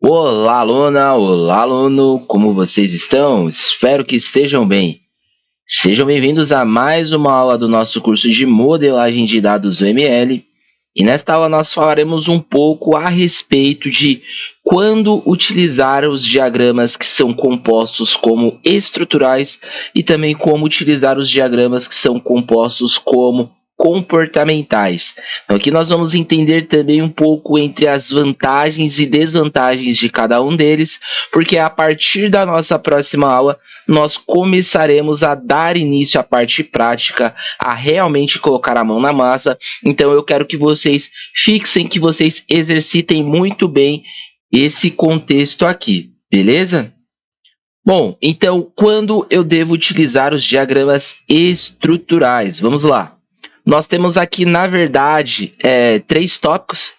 Olá, aluna! Olá, aluno! Como vocês estão? Espero que estejam bem. Sejam bem-vindos a mais uma aula do nosso curso de modelagem de dados UML. E nesta aula nós falaremos um pouco a respeito de quando utilizar os diagramas que são compostos como estruturais e também como utilizar os diagramas que são compostos como comportamentais. Então, aqui nós vamos entender também um pouco entre as vantagens e desvantagens de cada um deles, porque a partir da nossa próxima aula nós começaremos a dar início à parte prática, a realmente colocar a mão na massa. Então eu quero que vocês fixem, que vocês exercitem muito bem esse contexto aqui, beleza? Bom, então quando eu devo utilizar os diagramas estruturais? Vamos lá. Nós temos aqui, na verdade, três tópicos,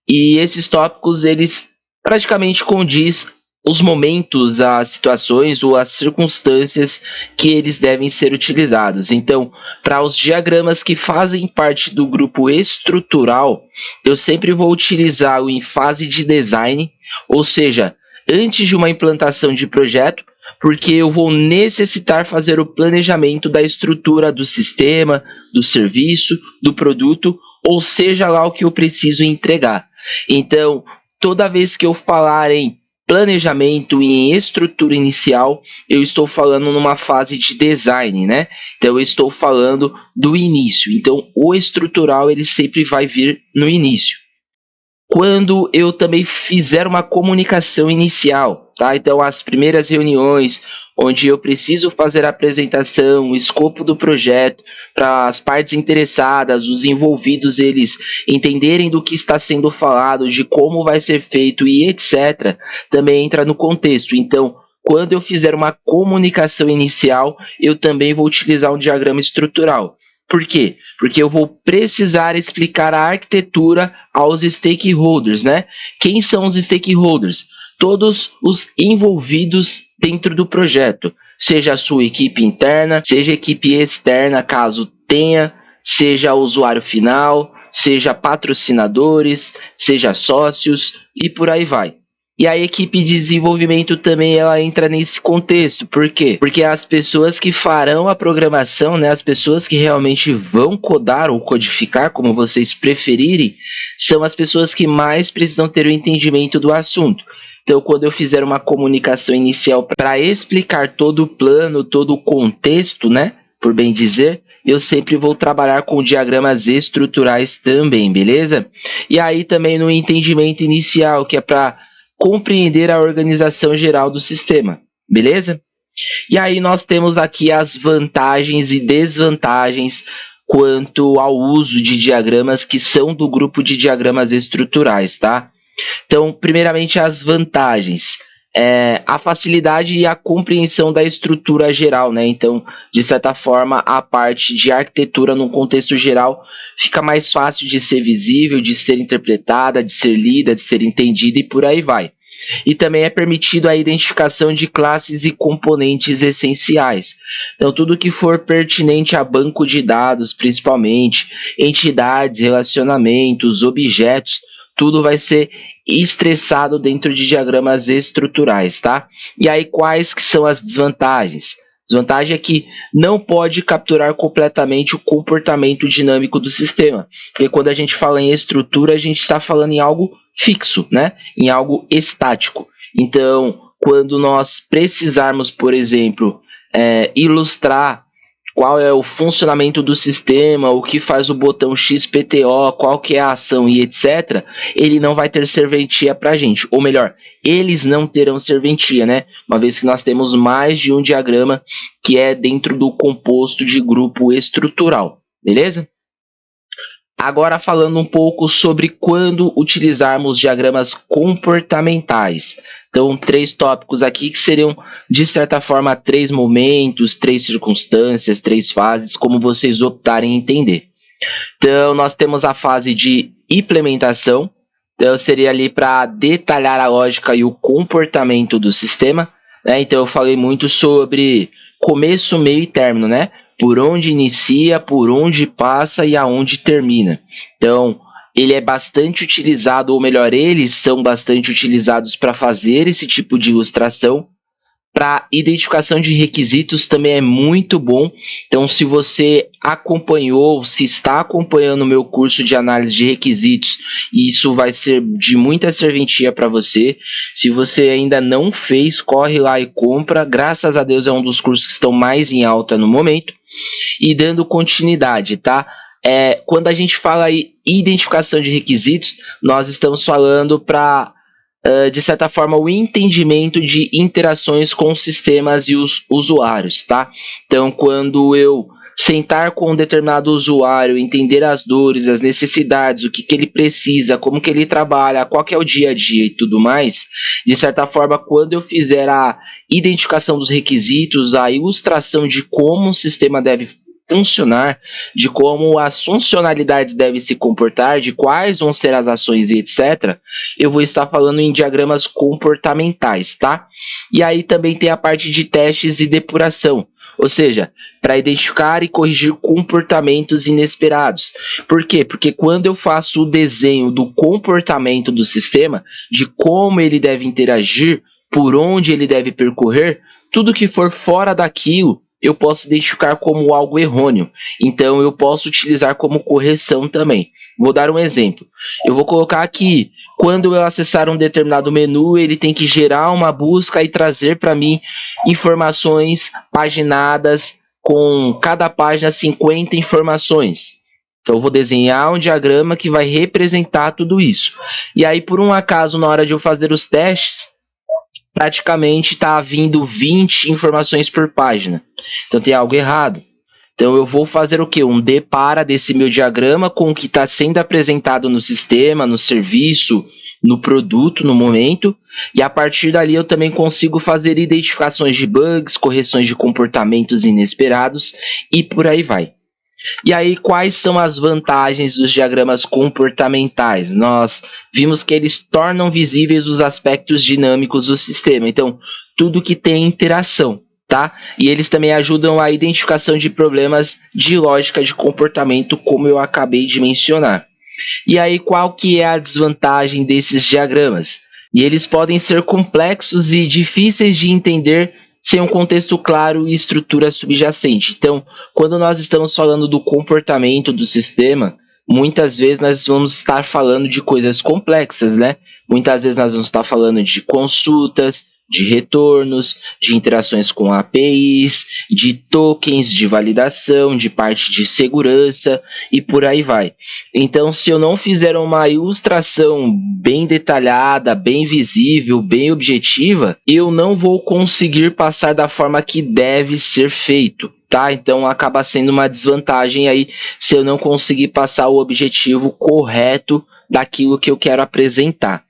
e esses tópicos, eles praticamente condiz os momentos, as situações ou as circunstâncias que eles devem ser utilizados. Então, para os diagramas que fazem parte do grupo estrutural, eu sempre vou utilizar o em fase de design, ou seja, antes de uma implantação de projeto, porque eu vou necessitar fazer o planejamento da estrutura do sistema, do serviço, do produto, ou seja lá o que eu preciso entregar. Então, toda vez que eu falar em planejamento e em estrutura inicial, eu estou falando numa fase de design, né? Então, eu estou falando do início. Então, o estrutural, ele sempre vai vir no início. Quando eu também fizer uma comunicação inicial, tá? Então, as primeiras reuniões, onde eu preciso fazer a apresentação, o escopo do projeto, para as partes interessadas, os envolvidos, eles entenderem do que está sendo falado, de como vai ser feito e etc., também entra no contexto. Então, quando eu fizer uma comunicação inicial, eu também vou utilizar um diagrama estrutural. Por quê? Porque eu vou precisar explicar a arquitetura aos stakeholders, né? Quem são os stakeholders? Todos os envolvidos dentro do projeto, seja a sua equipe interna, seja a equipe externa, caso tenha, seja o usuário final, seja patrocinadores, seja sócios e por aí vai. E a equipe de desenvolvimento também ela entra nesse contexto. Por quê? Porque as pessoas que farão a programação, né, as pessoas que realmente vão codar ou codificar, como vocês preferirem, são as pessoas que mais precisam ter o entendimento do assunto. Então, quando eu fizer uma comunicação inicial para explicar todo o plano, todo o contexto, né, por bem dizer, eu sempre vou trabalhar com diagramas estruturais também, beleza? E aí também no entendimento inicial, que é para compreender a organização geral do sistema, beleza? E aí nós temos aqui as vantagens e desvantagens quanto ao uso de diagramas que são do grupo de diagramas estruturais, tá? Então, primeiramente, as vantagens. A facilidade e a compreensão da estrutura geral, né? Então, de certa forma, a parte de arquitetura no contexto geral fica mais fácil de ser visível, de ser interpretada, de ser lida, de ser entendida e por aí vai. E também é permitido a identificação de classes e componentes essenciais. Então, tudo que for pertinente a banco de dados, principalmente, entidades, relacionamentos, objetos, tudo vai ser estressado dentro de diagramas estruturais, tá? E aí, quais que são as desvantagens? Desvantagem é que não pode capturar completamente o comportamento dinâmico do sistema. Porque quando a gente fala em estrutura, a gente está falando em algo fixo, né? Em algo estático. Então, quando nós precisarmos, por exemplo, ilustrar qual é o funcionamento do sistema, o que faz o botão XPTO, qual que é a ação e etc., ele não vai ter serventia para a gente. Ou melhor, eles não terão serventia, né? Uma vez que nós temos mais de um diagrama que é dentro do composto de grupo estrutural, beleza? Agora falando um pouco sobre quando utilizarmos diagramas comportamentais. Então, três tópicos aqui que seriam, de certa forma, três momentos, três circunstâncias, três fases, como vocês optarem em entender. Então, nós temos a fase de implementação. Então, seria ali para detalhar a lógica e o comportamento do sistema, né? Então, eu falei muito sobre começo, meio e término, né? Por onde inicia, por onde passa e aonde termina. Então, ele é bastante utilizado, ou melhor, eles são bastante utilizados para fazer esse tipo de ilustração. Para identificação de requisitos também é muito bom. Então, se você acompanhou, se está acompanhando o meu curso de análise de requisitos, isso vai ser de muita serventia para você. Se você ainda não fez, corre lá e compra. Graças a Deus é um dos cursos que estão mais em alta no momento. E dando continuidade, tá? Quando a gente fala em identificação de requisitos, nós estamos falando para de certa forma, o entendimento de interações com os sistemas e os usuários, tá? Então, quando eu sentar com um determinado usuário, entender as dores, as necessidades, o que ele precisa, como que ele trabalha, qual que é o dia a dia e tudo mais, de certa forma, quando eu fizer a identificação dos requisitos, a ilustração de como o sistema deve funcionar, de como as funcionalidades devem se comportar, de quais vão ser as ações e etc., eu vou estar falando em diagramas comportamentais, tá? E aí também tem a parte de testes e depuração, ou seja, para identificar e corrigir comportamentos inesperados. Por quê? Porque quando eu faço o desenho do comportamento do sistema, de como ele deve interagir, por onde ele deve percorrer, tudo que for fora daquilo, eu posso identificar como algo errôneo. Então, eu posso utilizar como correção também. Vou dar um exemplo. Eu vou colocar aqui, quando eu acessar um determinado menu, ele tem que gerar uma busca e trazer para mim informações paginadas, com cada página 50 informações. Então, eu vou desenhar um diagrama que vai representar tudo isso. E aí, por um acaso, na hora de eu fazer os testes, praticamente está vindo 20 informações por página. Então tem algo errado. Então eu vou fazer o que? Um depara desse meu diagrama com o que está sendo apresentado no sistema, no serviço, no produto, no momento. E a partir dali eu também consigo fazer identificações de bugs, correções de comportamentos inesperados e por aí vai. E aí, quais são as vantagens dos diagramas comportamentais? Nós vimos que eles tornam visíveis os aspectos dinâmicos do sistema. Então, tudo que tem interação, tá? E eles também ajudam a identificação de problemas de lógica de comportamento, como eu acabei de mencionar. E aí, qual que é a desvantagem desses diagramas? E eles podem ser complexos e difíceis de entender sem um contexto claro e estrutura subjacente. Então, quando nós estamos falando do comportamento do sistema, muitas vezes nós vamos estar falando de coisas complexas, né? Muitas vezes nós vamos estar falando de consultas, de retornos, de interações com APIs, de tokens de validação, de parte de segurança e por aí vai. Então, se eu não fizer uma ilustração bem detalhada, bem visível, bem objetiva, eu não vou conseguir passar da forma que deve ser feito. Tá? Então acaba sendo uma desvantagem aí se eu não conseguir passar o objetivo correto daquilo que eu quero apresentar.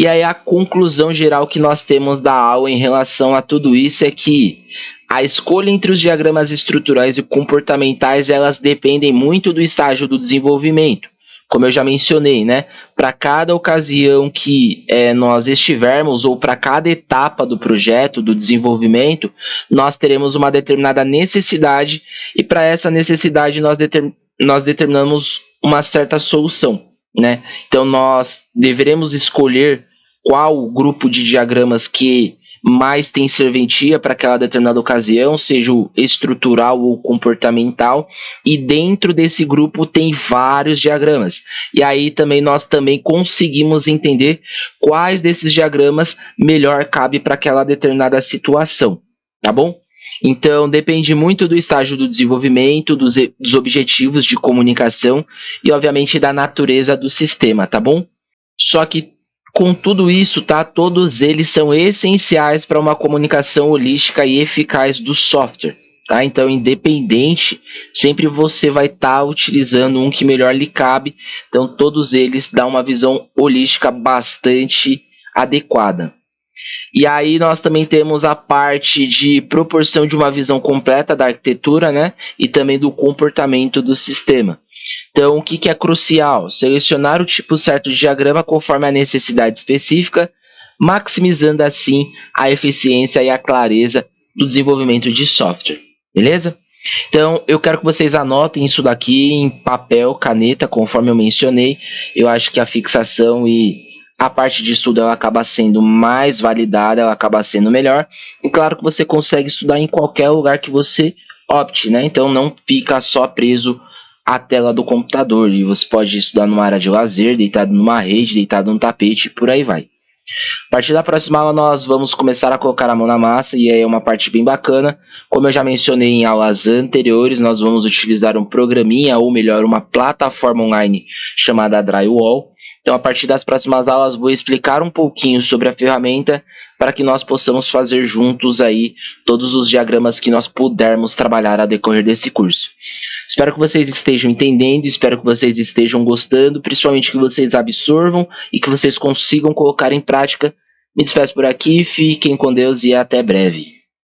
E aí a conclusão geral que nós temos da aula em relação a tudo isso é que a escolha entre os diagramas estruturais e comportamentais, elas dependem muito do estágio do desenvolvimento. Como eu já mencionei, né? Para cada ocasião que nós estivermos, ou para cada etapa do projeto, do desenvolvimento, nós teremos uma determinada necessidade, e para essa necessidade nós determinamos uma certa solução, né? Então nós deveremos escolher qual o grupo de diagramas que mais tem serventia para aquela determinada ocasião, seja o estrutural ou comportamental, e dentro desse grupo tem vários diagramas. E aí também nós também conseguimos entender quais desses diagramas melhor cabe para aquela determinada situação, tá bom? Então depende muito do estágio do desenvolvimento, dos objetivos de comunicação e obviamente da natureza do sistema, tá bom? Só que com tudo isso, tá? Todos eles são essenciais para uma comunicação holística e eficaz do software, tá? Então, independente, sempre você vai estar utilizando um que melhor lhe cabe. Então, todos eles dão uma visão holística bastante adequada. E aí nós também temos a parte de proporção de uma visão completa da arquitetura, né? E também do comportamento do sistema. Então, o que é crucial? Selecionar o tipo certo de diagrama conforme a necessidade específica, maximizando assim a eficiência e a clareza do desenvolvimento de software. Beleza? Então, eu quero que vocês anotem isso daqui em papel, caneta, conforme eu mencionei. Eu acho que a fixação e a parte de estudo ela acaba sendo mais validada, ela acaba sendo melhor. E claro que você consegue estudar em qualquer lugar que você opte, né? Então, não fica só preso à tela do computador. E você pode estudar numa área de lazer, deitado numa rede, deitado num tapete, por aí vai. A partir da próxima aula, nós vamos começar a colocar a mão na massa, e aí é uma parte bem bacana. Como eu já mencionei em aulas anteriores, nós vamos utilizar um programinha, ou melhor, uma plataforma online chamada Drywall. Então, a partir das próximas aulas, vou explicar um pouquinho sobre a ferramenta para que nós possamos fazer juntos aí todos os diagramas que nós pudermos trabalhar a decorrer desse curso. Espero que vocês estejam entendendo, espero que vocês estejam gostando, principalmente que vocês absorvam e que vocês consigam colocar em prática. Me despeço por aqui, fiquem com Deus e até breve.